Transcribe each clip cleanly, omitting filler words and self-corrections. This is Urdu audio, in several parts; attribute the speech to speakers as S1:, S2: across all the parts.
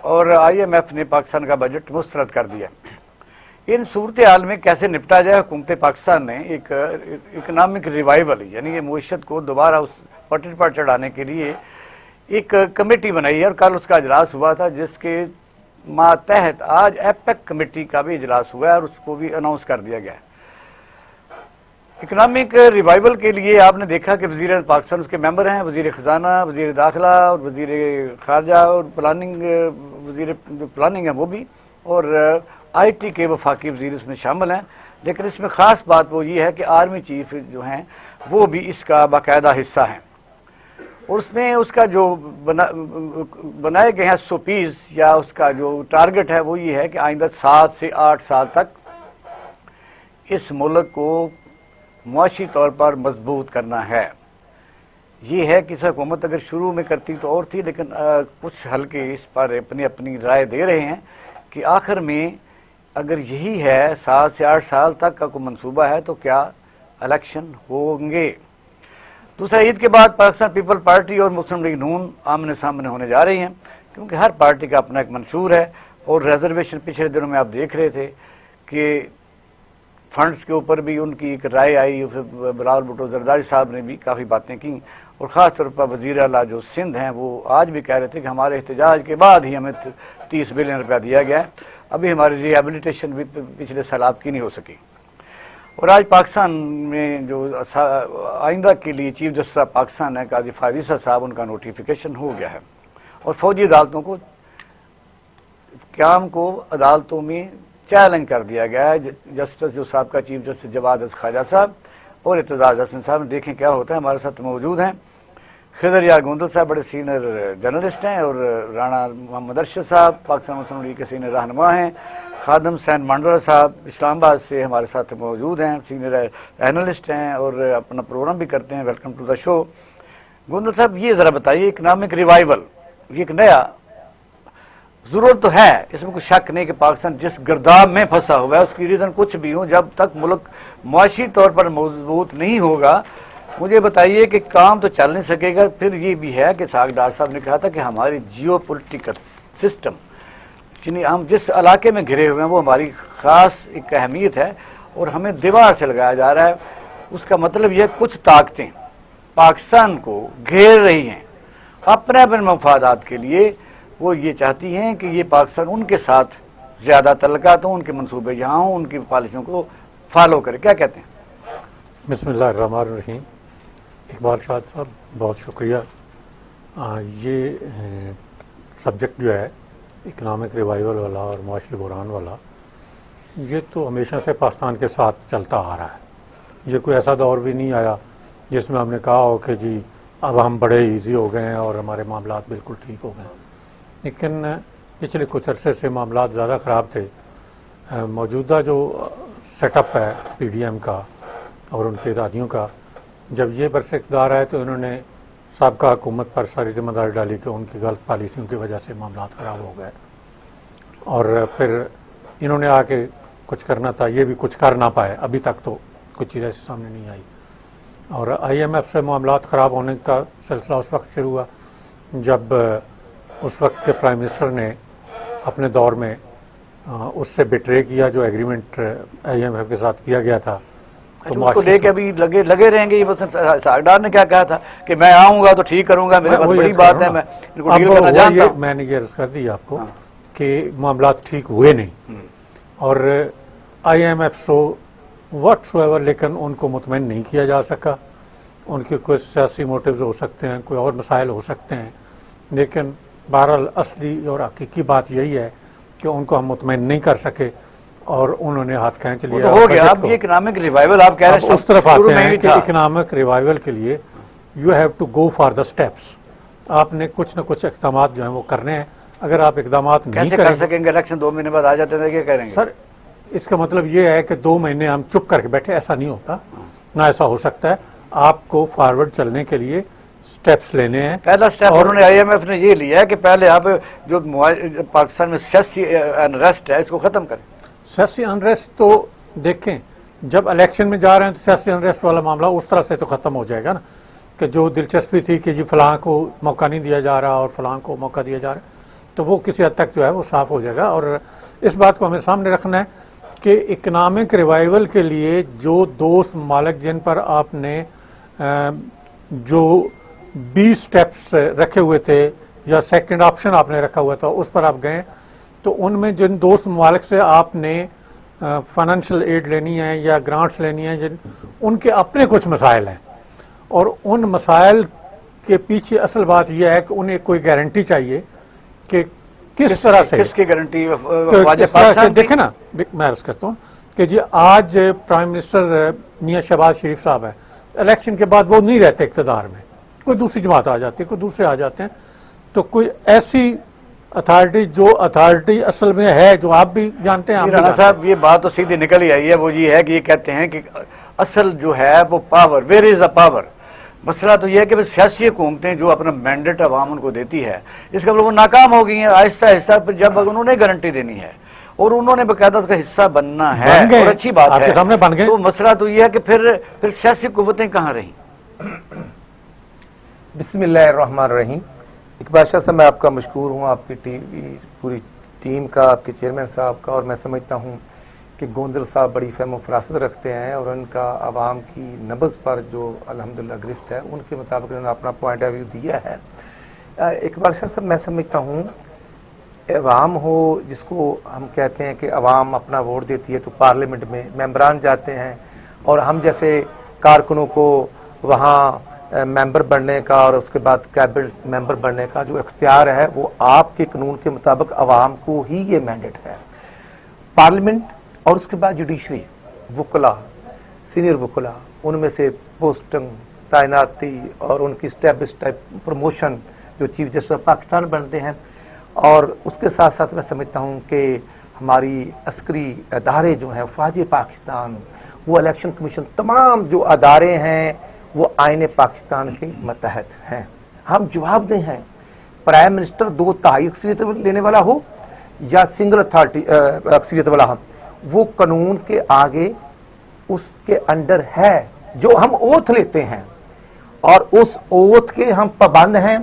S1: اور IMF نے پاکستان کا بجٹ مسترد کر دیا۔ ان صورتحال میں کیسے نپٹا جائے، حکومت پاکستان نے ایک اکنامک ریوائول یعنی یہ معیشت کو دوبارہ اس پٹری پر چڑھانے کے لیے ایک کمیٹی بنائی ہے، اور کل اس کا اجلاس ہوا تھا، جس کے ماتحت آج ایپیک کمیٹی کا بھی اجلاس ہوا ہے اور اس کو بھی اناؤنس کر دیا گیا ہے۔ اکنامک ریوائول کے لیے آپ نے دیکھا کہ وزیر پاکستان اس کے ممبر ہیں، وزیر خزانہ، وزیر داخلہ اور وزیر خارجہ اور پلاننگ، وزیر جو پلاننگ ہے وہ بھی، اور IT کے وفاقی وزیر اس میں شامل ہیں۔ لیکن اس میں خاص بات وہ یہ ہے کہ آرمی چیف جو ہیں وہ بھی اس کا باقاعدہ حصہ ہیں، اور اس میں اس کا جو بنائے گئے ہیں SOPs یا اس کا جو ٹارگٹ ہے وہ یہ ہے کہ آئندہ 7 سے 8 سال تک اس ملک کو معاشی طور پر مضبوط کرنا ہے۔ یہ ہے کہ اس حکومت اگر شروع میں کرتی تو اور تھی، لیکن کچھ حلقے اس پر اپنی اپنی رائے دے رہے ہیں کہ آخر میں اگر یہی ہے 7 سے 8 سال تک کا کوئی منصوبہ ہے تو کیا الیکشن ہوں گے۔ دوسرا، عید کے بعد پاکستان پیپل پارٹی اور مسلم لیگ نون آمنے سامنے ہونے جا رہی ہیں، کیونکہ ہر پارٹی کا اپنا ایک منشور ہے، اور ریزرویشن پچھلے دنوں میں آپ دیکھ رہے تھے کہ فنڈز کے اوپر بھی ان کی ایک رائے آئی، بلاول بھٹو زرداری صاحب نے بھی کافی باتیں کی، اور خاص طور پر وزیر اعلیٰ جو سندھ ہیں وہ آج بھی کہہ رہے تھے کہ ہمارے احتجاج کے بعد ہی ہمیں 30 بلین روپیہ دیا گیا ہے، ابھی ہماری ریہیبلیٹیشن بھی پچھلے سال آپ کی نہیں ہو سکی۔ اور آج پاکستان میں جو آئندہ کے لیے چیف جسٹس آف پاکستان ہے قاضی فائز عیسیٰ صاحب، ان کا نوٹیفیکیشن ہو گیا ہے، اور فوجی عدالتوں کو قیام کو عدالتوں میں چیلنج کر دیا گیا ہے۔ جسٹس جو سابقہ چیف جسٹس جواد خواجہ صاحب اور اعتزاز حسن صاحب، دیکھیں کیا ہوتا ہے۔ ہمارے ساتھ موجود ہیں خضر یار گوندل صاحب، بڑے سینئر جرنلسٹ ہیں، اور رانا محمد ارشد صاحب پاکستان مسلم لیگ کے سینئر رہنما ہیں، خادم سین مانڈرا صاحب اسلام آباد سے ہمارے ساتھ موجود ہیں، سینئر اینالسٹ ہیں اور اپنا پروگرام بھی کرتے ہیں۔ ویلکم ٹو دا شو۔ گوندل صاحب، یہ ذرا بتائیے، اکنامک ریوائول یہ ایک نیا ضرورت تو ہے، اس میں کوئی شک نہیں کہ پاکستان جس گرداب میں پھنسا ہوا ہے اس کی ریزن کچھ بھی ہو، جب تک ملک معاشی طور پر مضبوط نہیں ہوگا، مجھے بتائیے کہ کام تو چل نہیں سکے گا۔ پھر یہ بھی ہے کہ ساگ ڈار صاحب نے کہا تھا کہ ہماری جیو پولیٹیکل سسٹم، یعنی ہم جس علاقے میں گھرے ہوئے ہیں وہ ہماری خاص ایک اہمیت ہے، اور ہمیں دیوار سے لگایا جا رہا ہے۔ اس کا مطلب یہ کچھ طاقتیں پاکستان کو گھیر رہی ہیں اپنے مفادات کے لیے، وہ یہ چاہتی ہیں کہ یہ پاکستان ان کے ساتھ زیادہ تعلقات ہوں، ان کے منصوبے جہاں ہوں، ان کی پالیسیوں کو فالو کرے۔ کیا کہتے ہیں؟
S2: بسم اللہ الرحمن الرحیم۔ اقبال شاد صاحب بہت شکریہ۔ یہ سبجیکٹ جو ہے اکنامک ریوائول والا اور معاشی بحران والا، یہ تو ہمیشہ سے پاکستان کے ساتھ چلتا آ رہا ہے۔ یہ کوئی ایسا دور بھی نہیں آیا جس میں ہم نے کہا ہو کہ جی اب ہم بڑے ایزی ہو گئے ہیں اور ہمارے معاملات بالکل ٹھیک ہو گئے، لیکن پچھلے کچھ عرصے سے معاملات زیادہ خراب تھے۔ موجودہ جو سیٹ اپ ہے PDM کا اور ان کے اتحادیوں کا، جب یہ برس اقتدار آئے تو انہوں نے سابقہ حکومت پر ساری ذمہ داری ڈالی کہ ان کی غلط پالیسیوں کی وجہ سے معاملات خراب ہو گئے، اور پھر انہوں نے آ کے کچھ کرنا تھا، یہ بھی کچھ کر نہ پائے، ابھی تک تو کچھ چیز ایسی سامنے نہیں آئی۔ اور IMF سے معاملات خراب ہونے کا سلسلہ اس وقت شروع ہوا جب اس وقت کے پرائم منسٹر نے اپنے دور میں اس سے بٹرے کیا جو ایگریمنٹ IMF کے ساتھ کیا گیا تھا۔
S1: تو کو لے کے ابھی لگے رہیں گے۔ ساگڈار نے کیا کہا تھا کہ میں آؤں گا تو ٹھیک کروں گا، میرے پاس بڑی بات ہے، میں ان کو ڈیل کرنا جانتا ہوں۔
S2: میں نے یہ عرض کر دی آپ کو کہ معاملات ٹھیک ہوئے نہیں، اور IMF سو واٹس ایور، لیکن ان کو مطمئن نہیں کیا جا سکا۔ ان کے کوئی سیاسی موٹیوز ہو سکتے ہیں، کوئی اور مسائل ہو سکتے ہیں، لیکن بہرحال اصلی اور حقیقی بات یہی ہے کہ ان کو ہم مطمئن نہیں کر سکے، اور انہوں نے ہاتھ کھینچ لیا۔
S1: ہو گیا اب یہ اکنامک ریوائول آپ کہہ رہے ہیں،
S2: اس طرف آتے ہیں کہ اکنامک ریوائول کے لیے you have to go for the steps. آپ نے کچھ نہ کچھ اقدامات جو ہیں وہ کرنے ہیں۔ اگر آپ اقدامات نہیں
S1: کر سکیں گے، الیکشن 2 مہینے بعد آ جاتے ہیں، کیا کریں گے؟
S2: سر اس کا مطلب یہ ہے کہ 2 مہینے ہم چپ کر کے بیٹھے، ایسا نہیں ہوتا، نہ ایسا ہو سکتا ہے۔ آپ کو فارورڈ چلنے کے لیے سٹیپس لینے ہیں۔
S1: پہلا سٹیپ انہوں نے IMF نے یہ لیا ہے کہ پہلے آپ جو پاکستان میں سیاسی انریسٹ ہے اس کو ختم کریں۔
S2: سیاسی انریسٹ تو دیکھیں، جب الیکشن میں جا رہے ہیں تو سیاسی انریسٹ والا معاملہ اس طرح سے تو ختم ہو جائے گا نا، کہ جو دلچسپی تھی کہ جی فلاں کو موقع نہیں دیا جا رہا اور فلاں کو موقع دیا جا رہا ہے، تو وہ کسی حد تک جو ہے وہ صاف ہو جائے گا. اور اس بات کو ہمیں سامنے رکھنا ہے کہ اکنامک ریوائول کے لیے جو دوست ممالک جن پر آپ نے جو 20 سٹیپس رکھے ہوئے تھے یا سیکنڈ آپشن آپ نے رکھا ہوا تھا اس پر آپ گئے, تو ان میں جن دوست ممالک سے آپ نے فائنینشیل ایڈ لینی ہے یا گرانٹس لینی ہیں, ان کے اپنے کچھ مسائل ہیں, اور ان مسائل کے پیچھے اصل بات یہ ہے کہ انہیں کوئی گارنٹی چاہیے کہ کس طرح سے,
S1: کس کی گارنٹی
S2: دیکھیں نا, میں عرض کرتا ہوں کہ جی آج پرائم منسٹر میاں شہباز شریف صاحب ہے, الیکشن کے بعد وہ نہیں رہتے اقتدار میں, کوئی دوسری جماعت آ جاتی ہے, کوئی دوسرے آ جاتے ہیں, تو کوئی ایسی اتھارٹی جو اتھارٹی اصل میں ہے جو آپ بھی جانتے ہیں.
S1: رانا صاحب یہ بات تو سیدھی نکل ہی آئی ہے, وہ یہ ہے کہ یہ کہتے ہیں کہ اصل جو ہے وہ power, where is a power. مسئلہ تو یہ ہے کہ سیاسی حکومتیں جو اپنا مینڈیٹ عوام ان کو دیتی ہے, اس کا وہ ناکام ہو گئی ہیں آہستہ آہستہ. پھر جب انہوں نے گارنٹی دینی ہے اور انہوں نے باقاعدہ اس کا حصہ بننا ہے اور اچھی بات ہے,
S2: سامنے بن گئے,
S1: تو مسئلہ تو یہ ہے کہ پھر سیاسی قوتیں کہاں رہیں.
S3: بسم اللہ الرحمن الرحیم. اقبال شاہ صاحب میں آپ کا مشکور ہوں, آپ کی ٹی وی پوری ٹیم کا, آپ کے چیئرمین صاحب کا, اور میں سمجھتا ہوں کہ گوندل صاحب بڑی فہم و فراست رکھتے ہیں اور ان کا عوام کی نبض پر جو الحمدللہ گرفت ہے ان کے مطابق انہوں نے اپنا پوائنٹ آف ویو دیا ہے. اقبال شاہ صاحب میں سمجھتا ہوں عوام ہو جس کو ہم کہتے ہیں کہ عوام اپنا ووٹ دیتی ہے, تو پارلیمنٹ میں ممبران جاتے ہیں اور ہم جیسے کارکنوں کو وہاں ممبر بننے کا اور اس کے بعد کیبنٹ ممبر بننے کا جو اختیار ہے وہ آپ کے قانون کے مطابق عوام کو ہی یہ مینڈیٹ ہے. پارلیمنٹ اور اس کے بعد جوڈیشری, وکلا, سینئر وکلا, ان میں سے پوسٹنگ, تعیناتی اور ان کی سٹیپ بائی سٹیپ پروموشن جو چیف جسٹس آف پاکستان بنتے ہیں, اور اس کے ساتھ ساتھ میں سمجھتا ہوں کہ ہماری عسکری ادارے جو ہیں, فوج پاکستان, وہ الیکشن کمیشن, تمام جو ادارے ہیں وہ آئین پاکستان کے متحد ہیں. ہم جواب دہ ہیں. پرائم منسٹر 2 تہائی اکثریت لینے والا ہو یا سنگل اتھارٹی اکثریت والا ہو, وہ قانون کے آگے اس کے انڈر ہے جو ہم اوتھ لیتے ہیں, اور اس اوتھ کے ہم پابند ہیں,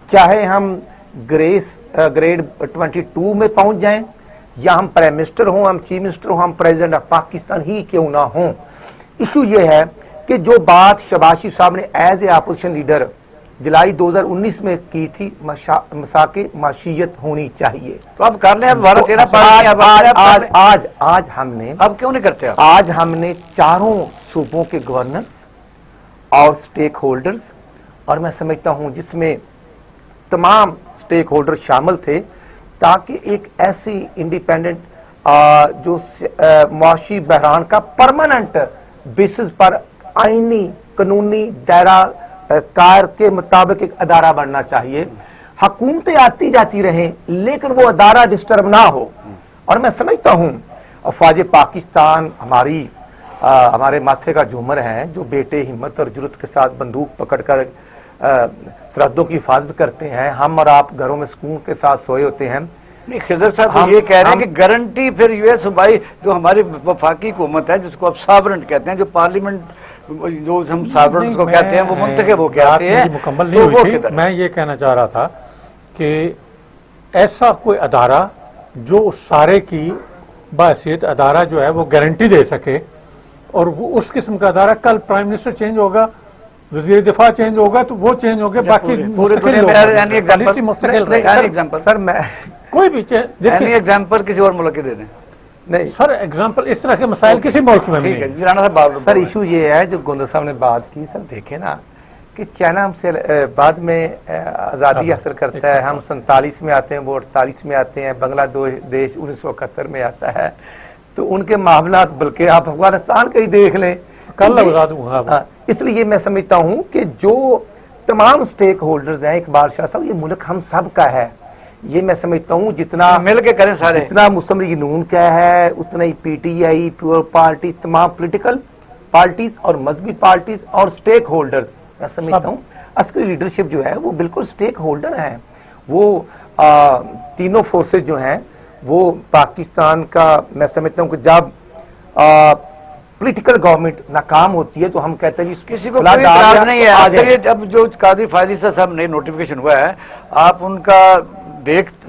S3: چاہے ہم گریڈ 22 میں پہنچ جائیں یا ہم پرائم منسٹر ہوں, ہم چیف منسٹر ہوں, ہم پریزیڈنٹ آف پاکستان ہی کیوں نہ ہوں. ایشو یہ ہے کہ جو بات شہباز شریف صاحب نے ایز اے اپوزیشن لیڈر جولائی 2019 میں کی تھی, مساق معیشت ہونی چاہیے,
S1: تو اب کر لیں.
S3: آج ہم نے,
S1: اب کیوں نہیں کرتے,
S3: آج ہم نے چاروں صوبوں کے گورنرز اور سٹیک ہولڈرز, اور میں سمجھتا ہوں جس میں تمام سٹیک ہولڈر شامل تھے, تاکہ ایک ایسی انڈیپینڈنٹ جو معاشی بحران کا پرماننٹ بیسس پر آئینی قانونی دائرہ کار کے مطابق ایک ادارہ بننا چاہیے. حکومتیں آتی جاتی رہیں لیکن وہ ادارہ ڈسٹرب نہ ہو. اور میں سمجھتا ہوں فوج پاکستان ہمارے ماتھے کا جھومر ہے, جو بیٹے ہمت اور جرت کے ساتھ بندوق پکڑ کر سرحدوں کی حفاظت کرتے ہیں. ہم اور آپ گھروں میں سکون کے ساتھ سوئے ہوتے ہیں.
S1: نہیں, خضر صاحب تو یہ کہہ رہے ہیں کہ گارنٹی پھر یو ایس صوبائی جو ہماری وفاقی حکومت ہے, جس کو آپ ساورنٹ کہتے ہیں, جو پارلیمنٹ جو ہم ساورنٹ کو کہتے ہیں, وہ منتخب ہو کے آتے ہیں,
S2: مکمل نہیں ہوئی تھی. میں یہ کہنا چاہ رہا تھا کہ ایسا کوئی ادارہ جو سارے کی بحیثیت ادارہ جو ہے وہ گارنٹی دے سکے, اور وہ اس قسم کا ادارہ, کل پرائم منسٹر چینج ہوگا, وزیر دفاع چینج ہوگا, تو وہ چینج ہوگا, باقی مستقل.
S3: سر میں
S2: کوئی بھی
S1: ایگزامپل کسی اور ملک کے دے دیں.
S3: نہیں
S2: سر, ایگزامپل اس طرح کے مسائل کسی ملک میں نہیں.
S3: سر ایشو یہ ہے جو گوندل صاحب نے بات کی, سر دیکھیں نا کہ چائنا ہم سے بعد میں آزادی حاصل کرتا ہے, ہم 47 میں آتے ہیں, وہ 48 میں آتے ہیں, بنگلہ دیش 1971 میں آتا ہے, تو ان کے معاملات بلکہ آپ افغانستان کا ہی دیکھ لیں. اس لیے میں سمجھتا ہوں کہ جو تمام سٹیک ہولڈرز ہیں, اقبال شاہ صاحب, یہ ملک ہم سب کا ہے. یہ میں سمجھتا ہوں جتنا
S1: مل کے کریں سارے,
S3: جتنا مسلم لیگ نون کا ہے, اتنا ہی پی ٹی آئی, پیور پارٹی, تمام پولیٹیکل پارٹیز اور مذہبی پارٹیز اور سٹیک ہولڈر, میں سمجھتا ہوں عسکری لیڈرشپ جو ہے وہ بالکل سٹیک ہولڈر ہیں. وہ تینوں فورسز جو ہیں وہ پاکستان کا, میں سمجھتا ہوں کہ جب پولیٹیکل گورنمنٹ ناکام ہوتی ہے تو ہم کہتے ہیں
S1: کسی کو کوئی اعتراض نہیں ہے. اب جو قاضی فائزی صاحب نے نوٹیفیکیشن ہوا ہے, آپ ان کا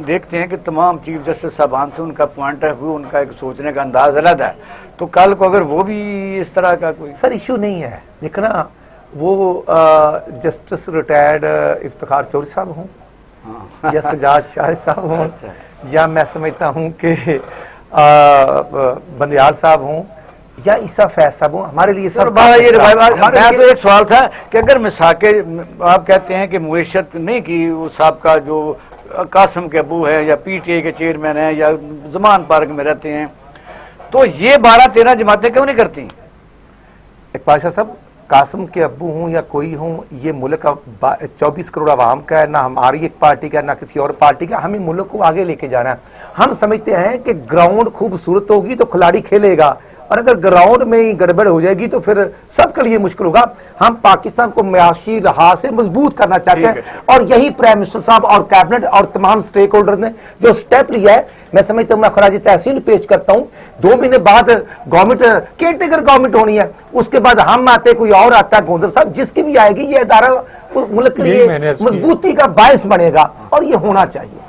S1: دیکھتے ہیں کہ تمام چیف جسٹس صاحبان سے ان کا پوائنٹ آف ویو، ان کا ایک سوچنے کا انداز الگ ہے، تو کل کو اگر وہ بھی اس طرح کا کوئی
S3: سر ایشو نہیں ہے، دیکھنا وہ جسٹس ریٹائرڈ افتخار چودھری صاحب ہوں یا سجاد شاہ صاحب ہوں یا میں سمجھتا ہوں کہ بندیال صاحب ہوں یا عیسیٰ فیض صاحب ہوں، ہمارے لیے سب
S1: میں تو ایک سوال تھا کہ اگر مساکے آپ کہتے ہیں کہ معیشت نہیں کی، وہ سابقہ جو قاسم کے ابو ہیں یا پی ٹی اے کے چیئرمین ہیں یا زمان پارک میں رہتے ہیں، تو یہ 12-13 جماعتیں کیوں نہیں کرتی؟
S3: اقبال شاہ صاحب، قاسم کے ابو ہوں یا کوئی ہوں، یہ ملک 24 کروڑ عوام کا ہے، نہ ہماری ایک پارٹی کا نہ کسی اور پارٹی کا، ہمیں ملک کو آگے لے کے جانا ہے۔ ہم سمجھتے ہیں کہ گراؤنڈ خوبصورت ہوگی تو کھلاڑی کھیلے گا، اور اگر گراؤنڈ میں ہی گڑبڑ ہو جائے گی تو پھر سب کے لیے مشکل ہوگا۔ ہم پاکستان کو معاشی لحاظ سے مضبوط کرنا چاہتے ہیں، اور یہی پرائم منسٹر صاحب اور کیبنٹ اور تمام سٹیک ہولڈر نے جو سٹیپ لیا ہے، میں سمجھتا ہوں، میں خراج تحسین پیش کرتا ہوں۔ 2 مہینے بعد گورنمنٹ کیئر ٹیکر گورنمنٹ ہونی ہے، اس کے بعد ہم آتے، کوئی اور آتا ہے، گوندل صاحب جس کی بھی آئے گی، یہ ادارہ ملک کے لیے مضبوطی کا باعث بنے گا، اور یہ ہونا چاہیے۔